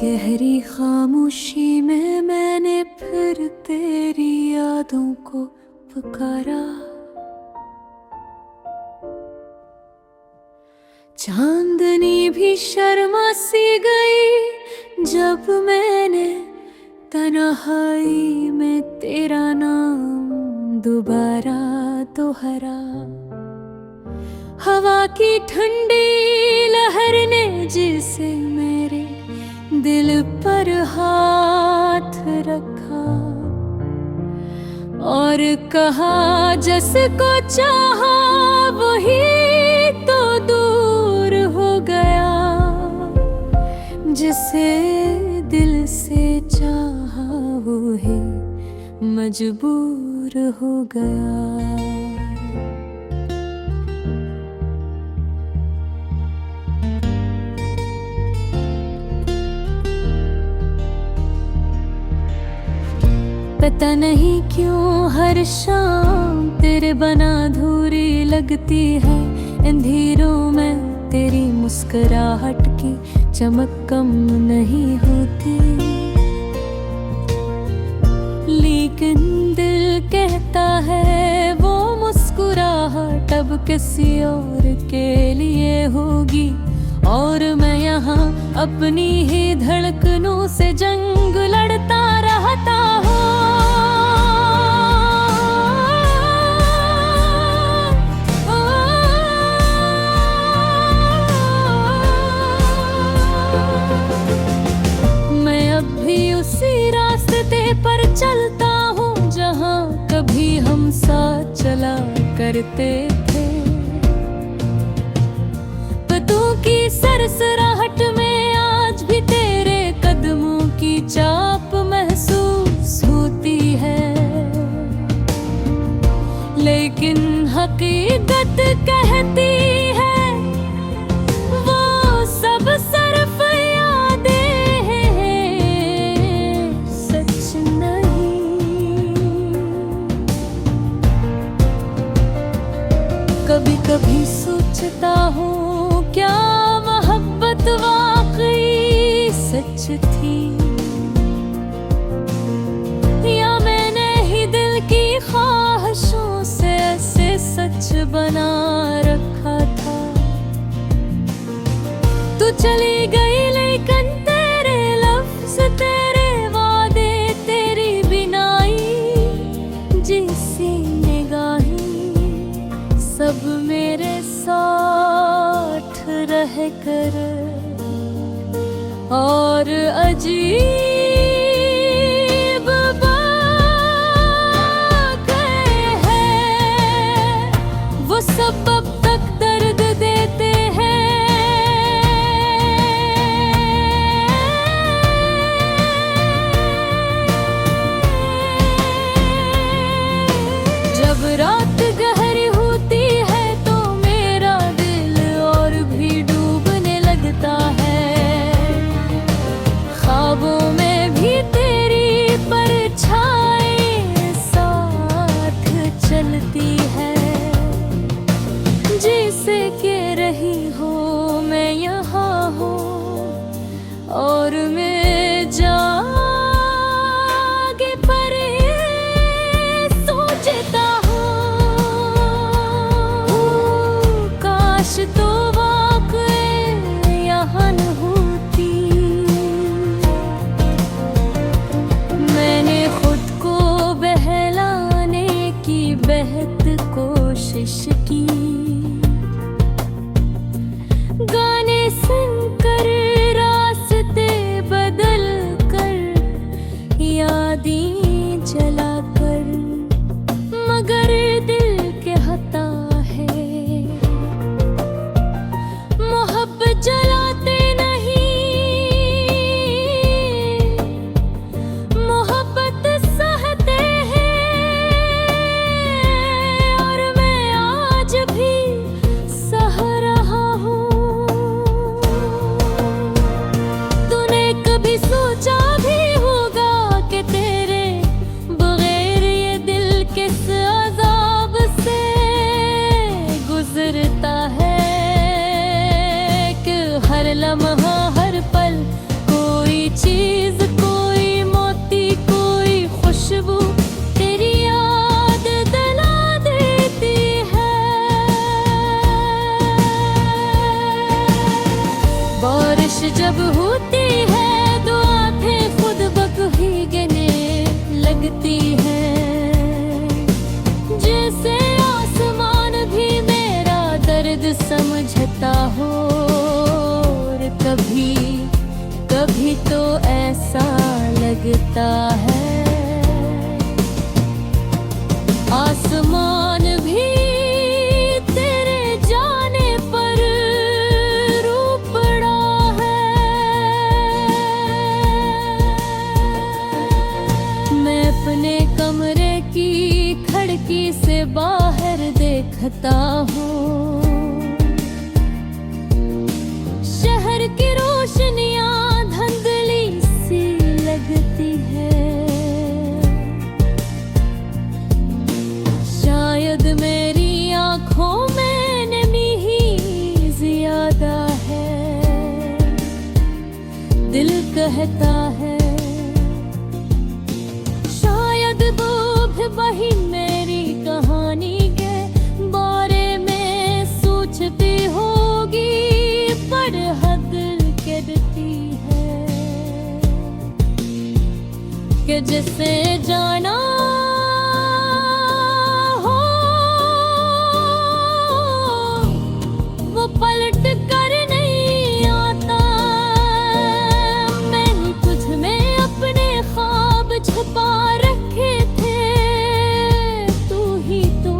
गहरी खामोशी में मैंने फिर तेरी यादों को पुकारा। चांदनी भी शर्मा सी गई जब मैंने तन्हाई में तेरा नाम दोबारा दोहरा। हवा की ठंडी लहर ने जिसे मेरे दिल पर हाथ रखा और कहा जिसको चाहा वही तो दूर हो गया, जिसे दिल से चाहा वो ही मजबूर हो गया। पता नहीं क्यों हर शाम तेरे बना अधूरी लगती है। अंधेरों में तेरी मुस्कुराहट की चमक कम नहीं होती, लेकिन दिल कहता है वो मुस्कुराहट अब किसी और के लिए होगी। और मैं यहाँ अपनी ही धड़कनों से जंग लड़ता रहता हूँ। मैं अब भी उसी रास्ते पर चलता हूँ जहाँ कभी हम साथ चला करते थे। पतों की सरसराहट में आज भी तेरे कदमों की चाप महसूस होती है, लेकिन हकीकत कहती है वो सब सिर्फ यादें हैं, सच नहीं। कभी कभी सोचता हूँ क्या मोहब्बत वाकई सच थी, या मैंने ही दिल की ख्वाहिशों से ऐसे सच बना रखा था। तू चली गई लेकिन तेरे लफ्ज़, तेरे वादे, तेरी बिनाई जैसी निगाहें सब मेरे साथ रह कर और अजीब बात है वो सब अब तक दर्द देते हैं। जब रात गहरी होती है तो मेरा दिल और भी डूबने लगता है। ख्वाबों में भी तेरी परछाई साथ चलती है। जैसे के रही हो मैं यहाँ हूँ और मैं जागे पर सोचता हूँ काश तो वाकई यहाँ न होती। मैंने खुद को बहलाने की बेहद कोशिश की, गाने सुनकर रास्ते बदल कर यादें जला कर, मगर दिल कहता है मोहब्बत जलाते मोहब्बत सहते हैं। और मैं आज भी सह रहा हूँ। तूने कभी सोचा भी होगा कि तेरे बगैर लगती है, जैसे आसमान भी मेरा दर्द समझता हो। और कभी कभी तो ऐसा लगता है आसमान भी तेरे जाने पर रो पड़ा है। मैं अपने कमरे की खिड़की से बाहर देखता हूँ, शहर की रोशनियां धुंधली सी लगती है। शायद मेरी आँखों में नमी ही ज्यादा है, दिल कहता है शायद वो भी वही मेरी कहानी के बारे में सोचती होगी, पर हद कहती है कि जिसे जाना पलट कर नहीं आता। मैंने तुझ में अपने ख्वाब छुपा रखे थे, तू ही तो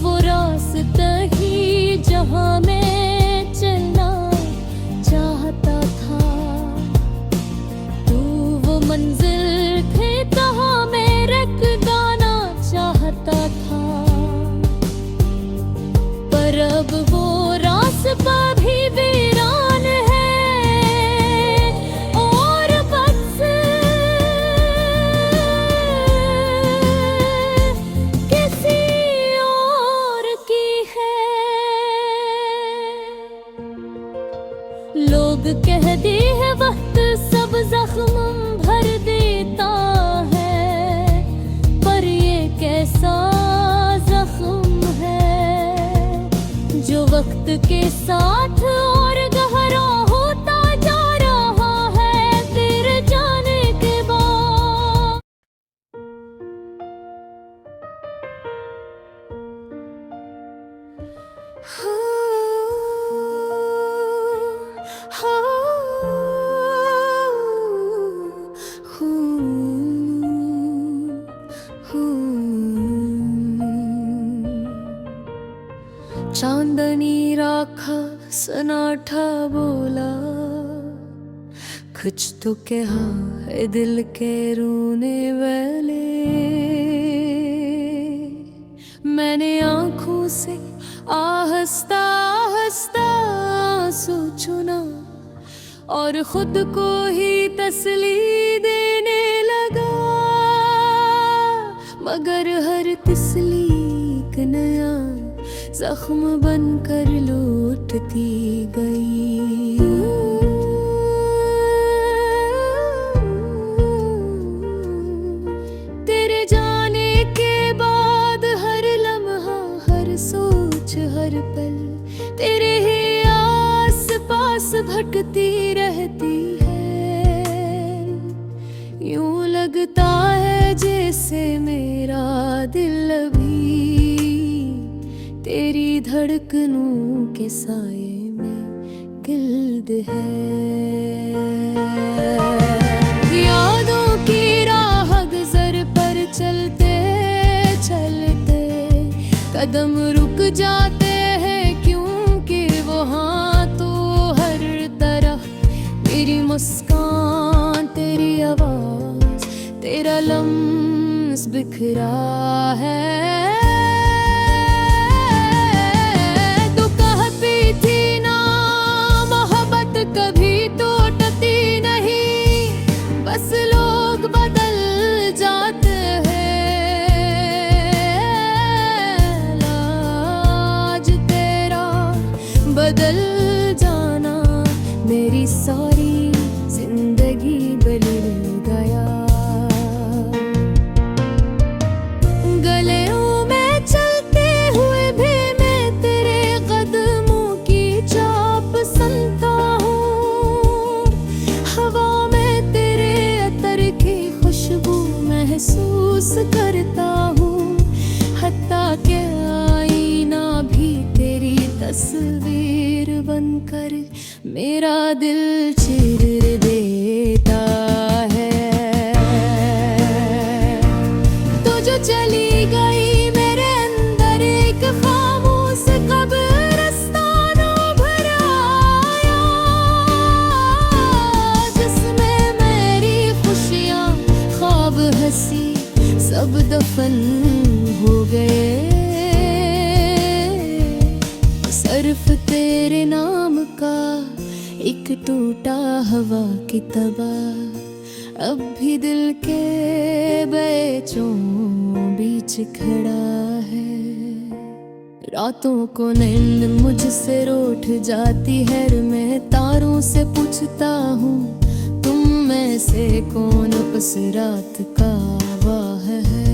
वो रास्ता ही जहां मैं चलना चाहता था। तू वो मंजिल थे जहां मैं रखना चाहता था, पर अब वो रास्ता भी वीरान है और बस किसी और की है। लोग कहते हैं वक्त सब जख्म भर देता है, पर ये कैसा जख्म है जो वक्त के साथ और गहरा होता जा रहा है तेरे जाने के बाद। चांदनी राखा सनाठा बोला, कुछ तो कहा है दिल के रोने वाले। मैंने आंखों से आहस्ता आहस्ता आंसू चुना और खुद को ही तसली देने लगा, मगर हर तसली एक नया जख्म बनकर लौटती गई। तेरे जाने के बाद हर लम्हा, हर सोच, हर पल तेरे ही आस पास भटकती रहती है। यूं लगता है जैसे मेरा दिल अभी तेरी धड़कनों के साए में गिल्द है। यादों की राह गुज़र पर चलते चलते कदम रुक जाते हैं, क्योंकि वहाँ तो हर तरफ तेरी मुस्कान, तेरी आवाज़, तेरा लम्स बिखरा है। कभी टूटती नहीं, बस लोग बदल जाते हैं। लाज तेरा बदल जाना, मेरी सारी जिंदगी बदल गया। गले महसूस करता हूँ। हत्ता के आईना भी तेरी तस्वीर बनकर मेरा दिल चीर देता है। तो जो चली गई मेरे अंदर एक खामोश कब्रिस्तान भर आया, जिसमें मेरी खुशियाँ ख्वाब हंसी सब दफन हो गए। सिर्फ तेरे नाम का एक टूटा हवा की तबा अब भी दिल के बेचों बीच खड़ा है। रातों को नींद मुझसे रूठ जाती है, मैं तारों से पूछता हूँ तुम में से कौन उस रात का वाह है।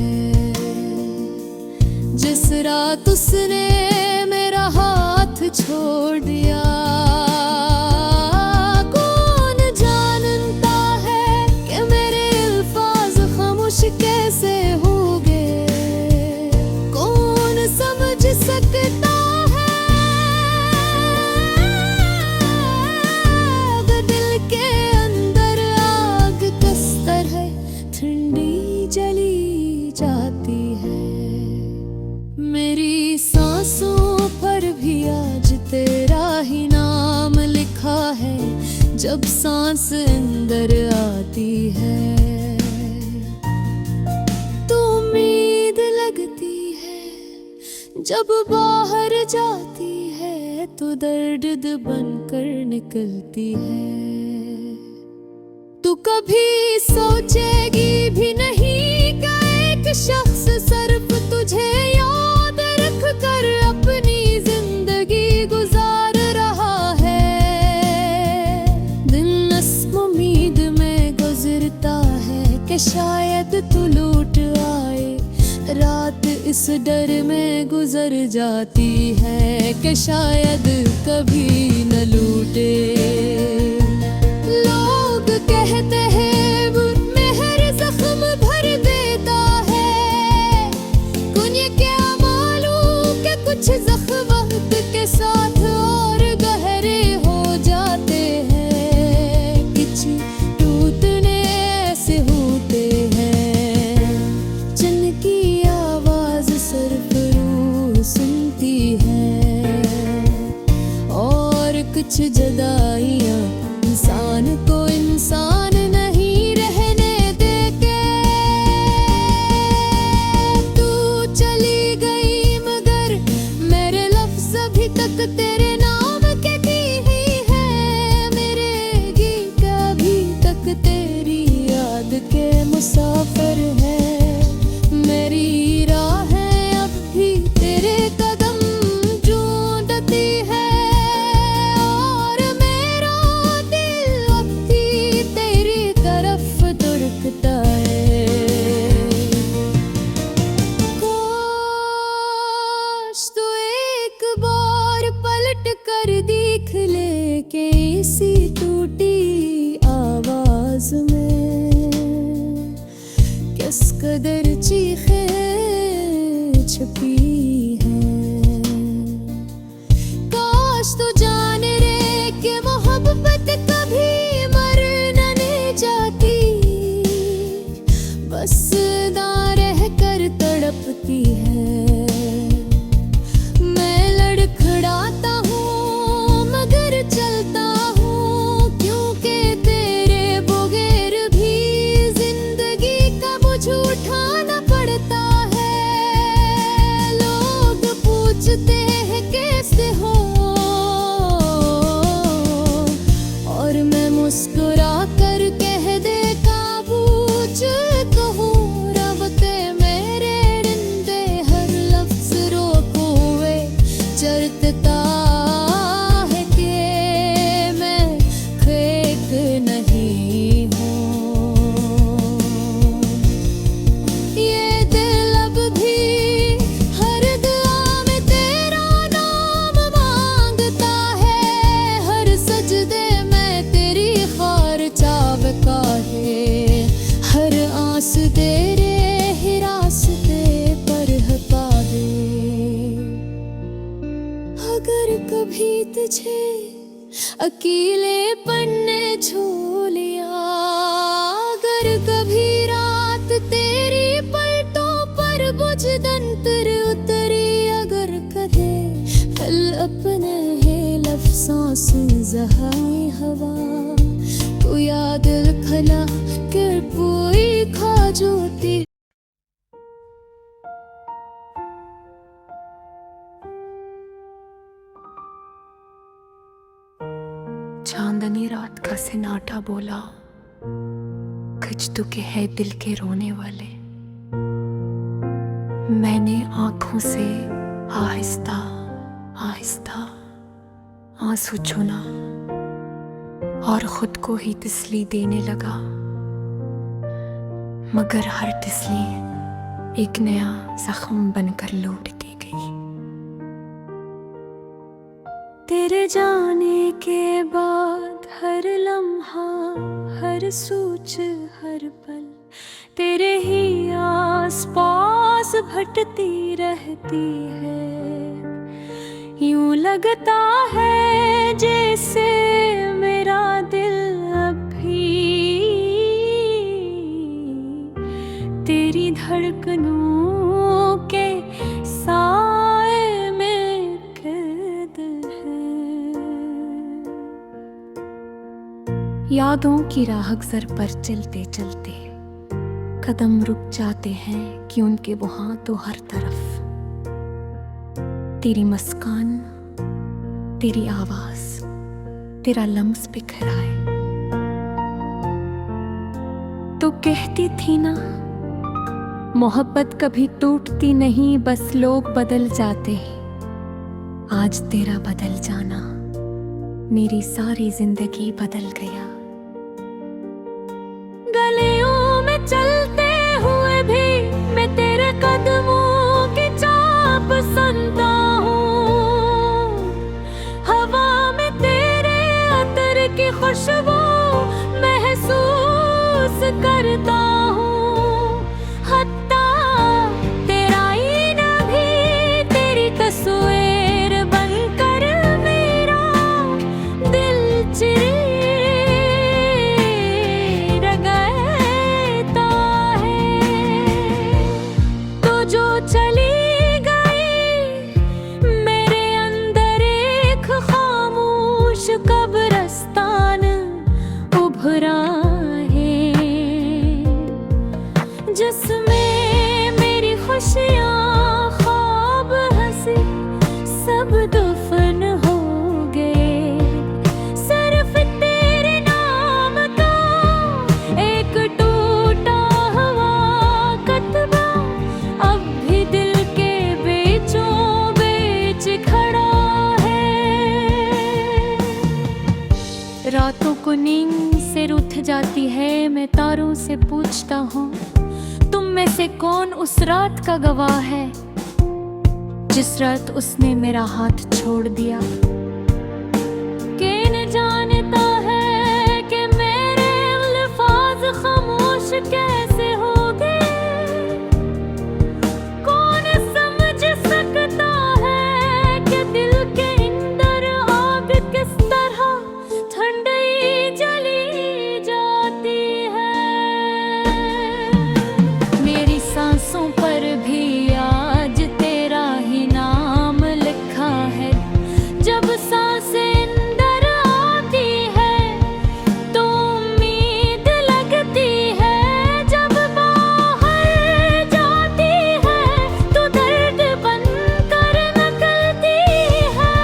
जिस रात उसने मेरा हाथ छोड़ दिया, कौन जानता है कि मेरे अल्फाज खामोश कैसे हो गए। कौन समझ सकता है दिल के अंदर आग किस तरह ठंडी जली जाती है। मेरी सांसों पर भी आज तेरा ही नाम लिखा है, जब सांस अंदर आती है तो उम्मीद लगती है, जब बाहर जाती है तो दर्द बनकर निकलती है। तू कभी सोचेगी भी नहीं कि एक शख्स सिर्फ तुझे याद रख कर अपनी जिंदगी गुजार रहा है। दिन इस उम्मीद में गुजरता है कि शायद तू लौट आए, रात इस डर में गुजर जाती है कि शायद कभी न लौटे। लोग कहते हैं वो मेहर जख्म भर देता है, कुन्य क्या मालूम कि कुछ जख्म वक्त के साथ और गहरे हो जाते हैं। कुछ टूटने ऐसे होते हैं जिनकी आवाज सिर्फ रूह सुनती है, और कुछ जुदाइयाँ इंसान को इंसान नहीं रहने देके। तू चली गई मगर मेरे लफ्ज़ अभी तक तेरे नाम के ही है। मेरे गीत अभी तक तेरी याद के मुसाफिर है। मेरी राहें अब भी तेरे कदम ढूंढती है, और मेरा दिल अब भी तेरी तरफ धड़कता है। काश तू एक बार पलट कर देख ले कि इसी टूटी आवाज में किस कदर चीखें छुपी हैं। काश तू जान रे कि मोहब्बत कभी मरना नहीं जाती, बस ना रह कर तड़पती है। मैं लड़खड़ाता हूँ मगर चलता हूँ, क्योंकि तेरे बगैर भी जिंदगी का बोझ उठाना पड़ता है। लोग पूछते हैं कैसे हो, और मैं मुस्कुरा कर कह दे काबू कहूँ रब ते मेरे रिंदे हर पीछे अकेलेपन ने छू लिया। अगर कभी रात तेरी पलटों पर बुझदन पर उतरी, अगर कदे फल अपने है लफ्ज़ों से ज़हाए हवा, तो याद रखना कर कोई खा जो तेरी। चांदनी रात का सन्नाटा बोला, कुछ तो के है दिल के रोने वाले। मैंने आंखों से आहिस्ता आहिस्ता आंसू चुना और खुद को ही तसल्ली देने लगा, मगर हर तसल्ली एक नया जख्म बनकर लौट के गई। तेरे जाने के बाद हर लम्हा, हर सोच, हर पल तेरे ही आस पास भटती रहती है। यूं लगता है जैसे मेरा दिल अभी तेरी धड़कनों के साए में कैद है। यादों की राह गुज़र पर चलते चलते कदम रुक जाते हैं कि उनके वहां तो हर तरफ तेरी मुस्कान, तेरी आवाज, तेरा लम्स बिखर आए। तो कहती थी ना, मोहब्बत कभी टूटती नहीं, बस लोग बदल जाते हैं। आज तेरा बदल जाना मेरी सारी जिंदगी बदल गया। गलियों में चलते हुए भी मैं तेरे कदमों की चाप सुनता हूँ। हवा में तेरे अतर की खुशबू महसूस करता हूँ। हत्ता तेरा आईना भी तेरी तस्वीर बनकर मेरा दिल चिर चली गई मेरे अंदर एक खामोश कब्रिस्तान उभरा है, जिसमें मेरी खुशियाँ ख्वाब हंसी सब दफन हो गए। सिर्फ तेरे नाम का एक टूटा हुआ कतबा अब भी दिल के बीचों बीच खड़ा है। रातों को नींद से उठ जाती है, मैं तारों से पूछता हूँ, तुम में से कौन उस रात का गवाह है जिस रात उसने मेरा हाथ छोड़ दिया। कौन जानता है कि मेरे अल्फाज खामोश कैसे हो गए। पर भी आज तेरा ही नाम लिखा है। जब सांसें अंदर आती है तो उम्मीद लगती है, जब बाहर जाती है तो दर्द बनकर निकलती है।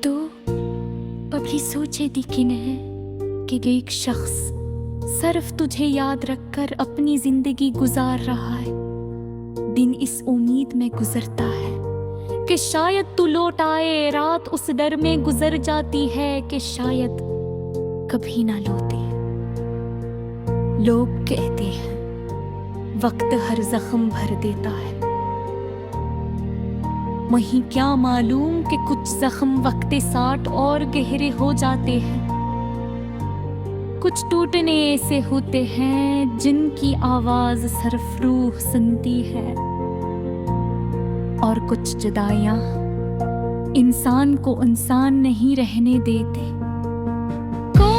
तो कभी सोचे थी कि नहीं कि एक शख्स सिर्फ तुझे याद रखकर अपनी जिंदगी गुजार रहा है। दिन इस उम्मीद में गुजरता है कि शायद तू लौट आए, रात उस डर में गुजर जाती है कि शायद कभी ना लौटे। लोग कहते हैं वक्त हर जख्म भर देता है, वहीं क्या मालूम कि कुछ जख्म वक्ते साथ और गहरे हो जाते हैं। कुछ टूटने ऐसे होते हैं जिनकी आवाज सिर्फ रूह सुनती है। और कुछ जुदाइयां इंसान को इंसान नहीं रहने देते। को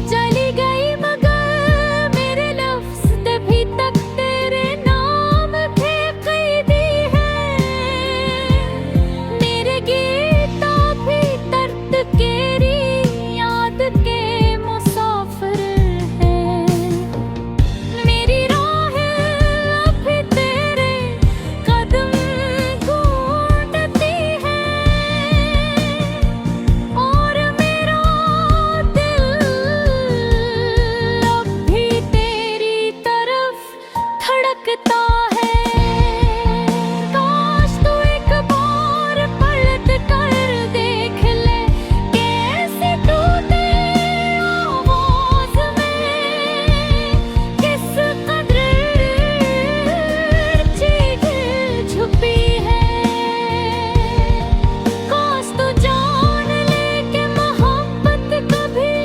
चली गई मगर मेरे लफ्ज़ तभी तक तेरे नाम पे कैदी है। मेरे गीता भी दर्द केरी याद के मुसाफिर है। मेरी राह अभी तेरे कदम ढूंढती है और मेरा दिल अब भी तेरी तरफ धड़कता है। काश तू एक बार पलट कर देख ले कैसे टूटे आवाज़ में किस कदर चीख छुपी है। काश तू जान ले कि मोहब्बत कभी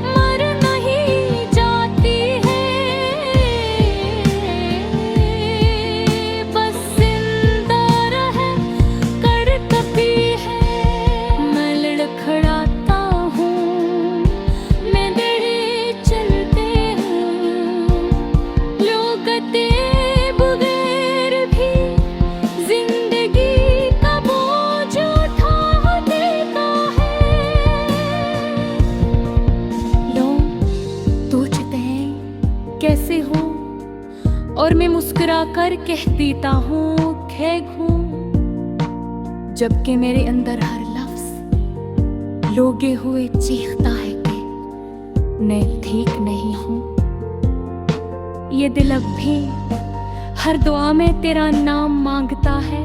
मर नहीं जाती है, बस जिंदा रह कर कभी है। मैं लड़खड़ाता हूँ, मैं दड़े चलते हैं, लोग तेरे बगैर भी जिंदगी का बोझ उठा देता है। लोग सोचते हैं कैसे हो और मैं मुस्कुरा कर कह देता हूँ ठीक हूँ, जबकि मेरे अंदर हर लफ्ज़ लोगे हुए चीखता है कि मैं ठीक नहीं हूँ। ये दिल अब भी हर दुआ में तेरा नाम मांगता है,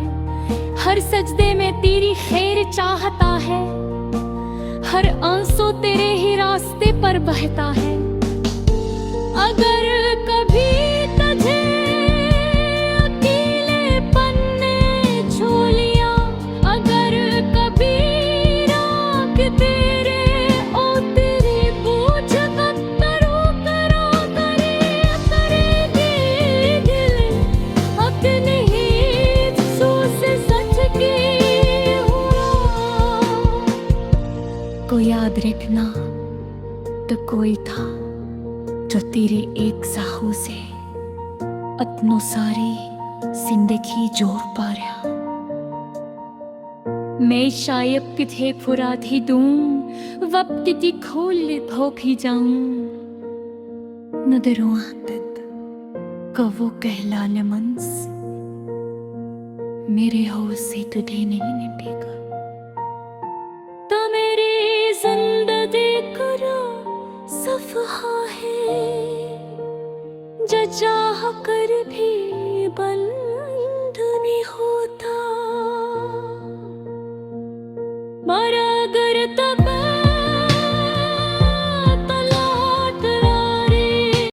हर सजदे में तेरी खैर चाहता है, हर आंसू तेरे ही रास्ते पर बहता है। अगर कभी तुझे अकेलेपन ने छू लिया, अगर कभी राख तेरे ओ तेरी बूझ करो करा करेगी दिल अपने ही सोच सच की हुआ। को याद रखना तो कोई था जो तेरे एक साहू से अपनों सारी जिंदगी जोड़ पा रहा। मैं शायद किथे फुराती दूं वक्त की खोल भोगी जाऊं, नदरों आदत कवो कहला लमंस मेरे हो से तुझे नहीं निभेगा। तो मेरी जिंदगी करो सफहा है जो चाह कर भी बन